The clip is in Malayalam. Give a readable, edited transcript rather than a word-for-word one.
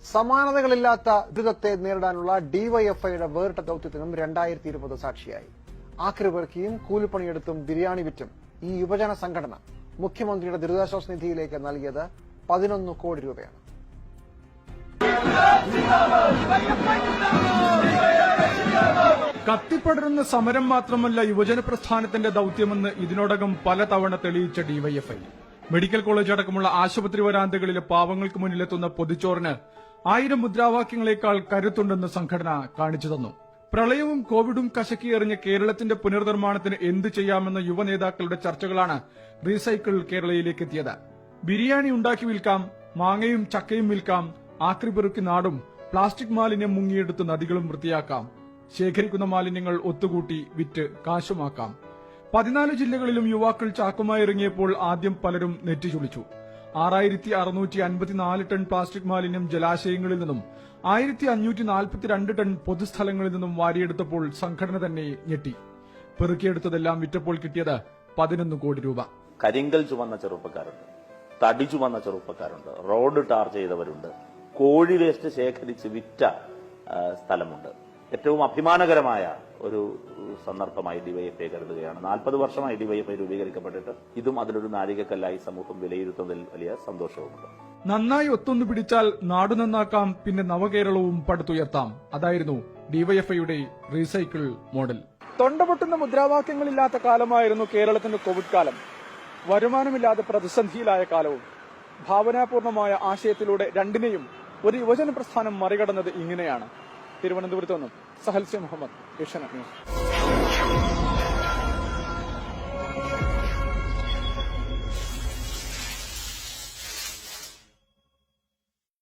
സമാനതകളില്ലാത്ത ദുരിതത്തെ നേരിടാനുള്ള ഡിവൈഎഫ്ഐയുടെ വേറിട്ട ദൌത്യത്തിനും 2020 സാക്ഷിയായി. ആക്രിപെറുക്കിയും കൂലിപ്പണിയെടുത്തും ബിരിയാണി വിറ്റും ഈ യുവജന സംഘടന മുഖ്യമന്ത്രിയുടെ ദുരിതാശ്വാസ നിധിയിലേക്ക് നൽകിയത് 11 കോടി രൂപയാണ്. കത്തിപ്പടരുന്ന സമരം മാത്രമല്ല യുവജന പ്രസ്ഥാനത്തിന്റെ ദൌത്യമെന്ന് ഇതിനോടകം പലതവണ തെളിയിച്ച ഡിവൈഎഫ്ഐ. മെഡിക്കൽ കോളേജ് അടക്കമുള്ള ആശുപത്രി വരാന്തകളിലെ പാവങ്ങൾക്ക് മുന്നിലെത്തുന്ന പൊതിച്ചോറിന് 1000 മുദ്രാവാക്യങ്ങളെക്കാൾ കരുത്തുണ്ടെന്ന് സംഘടന കാണിച്ചു തന്നു. പ്രളയവും കോവിഡും കശക്കിയെറിഞ്ഞ കേരളത്തിന്റെ പുനർനിർമ്മാണത്തിന് എന്ത് ചെയ്യാമെന്ന യുവനേതാക്കളുടെ ചർച്ചകളാണ് റീസൈക്കിൾ കേരളയിലേക്ക് എത്തിയത്. ബിരിയാണി ഉണ്ടാക്കി വിൽക്കാം, മാങ്ങയും ചക്കയും വിൽക്കാം, ആക്രിപെറുക്കി നാടും പ്ലാസ്റ്റിക് മാലിന്യം മുങ്ങിയെടുത്ത് നദികളും വൃത്തിയാക്കാം, ശേഖരിക്കുന്ന മാലിന്യങ്ങൾ ഒത്തുകൂട്ടി വിറ്റ് കാശുമാക്കാം. 14 ജില്ലകളിലും യുവാക്കൾ ചാക്കുമായി ഇറങ്ങിയപ്പോൾ ആദ്യം പലരും നെറ്റിചുളിച്ചു. 6654 ടൺ പ്ലാസ്റ്റിക് മാലിന്യം ജലാശയങ്ങളിൽ നിന്നും 1542 ടൺ പൊതുസ്ഥലങ്ങളിൽ നിന്നും വാരിയെടുത്തപ്പോൾ സംഘടന തന്നെ ഞെട്ടി. പെറുക്കിയെടുത്തതെല്ലാം വിറ്റപ്പോൾ കിട്ടിയത് 11 കോടി രൂപ. കരിങ്കൽ ചുമന്ന ചെറുപ്പക്കാരുണ്ട്, തടി ചുമന്ന ചെറുപ്പക്കാരുണ്ട്, റോഡ് ടാർ ചെയ്തവരുണ്ട്, കോഴി വേസ്റ്റ് ശേഖരിച്ച് വിറ്റ സ്ഥലമുണ്ട്. ഏറ്റവും അഭിമാനകരമായ ഒരു സന്ദർഭമായി ഡിവൈഎഫ്ഐ കരുതുകയാണ്. 40 വർഷമായി ഡിവൈഎഫ്ഐ രൂപീകരിക്കപ്പെട്ടിട്ട് ഇതും അതിലൊരു നാഴികക്കല്ലായി സമൂഹം വിലയിരുത്തുന്നതിൽ വലിയ സന്തോഷവുമുണ്ട്. നന്നായി ഒത്തൊന്നു പിടിച്ചാൽ നാടു നന്നാക്കാം, പിന്നെ നവകേരളവും പടുത്തുയർത്താം. അതായിരുന്നു ഡിവൈഎഫ്ഐയുടെ റീസൈക്കിൾ മോഡൽ. തൊണ്ടപൊട്ടുന്ന മുദ്രാവാക്യങ്ങളില്ലാത്ത കാലമായിരുന്നു കേരളത്തിന്റെ കോവിഡ് കാലം. വരുമാനമില്ലാതെ പ്രതിസന്ധിയിലായ കാലവും. ഭാവനാപൂർണമായ ആശയത്തിലൂടെ രണ്ടിനെയും ഒരു യുവജന പ്രസ്ഥാനം മറികടന്നത് ഇങ്ങനെയാണ്. തിരുവനന്തപുരത്ത് നിന്നും സഹൽസ്യ മുഹമ്മദ്, ഏഷ്യാനെറ്റ് ന്യൂസ്.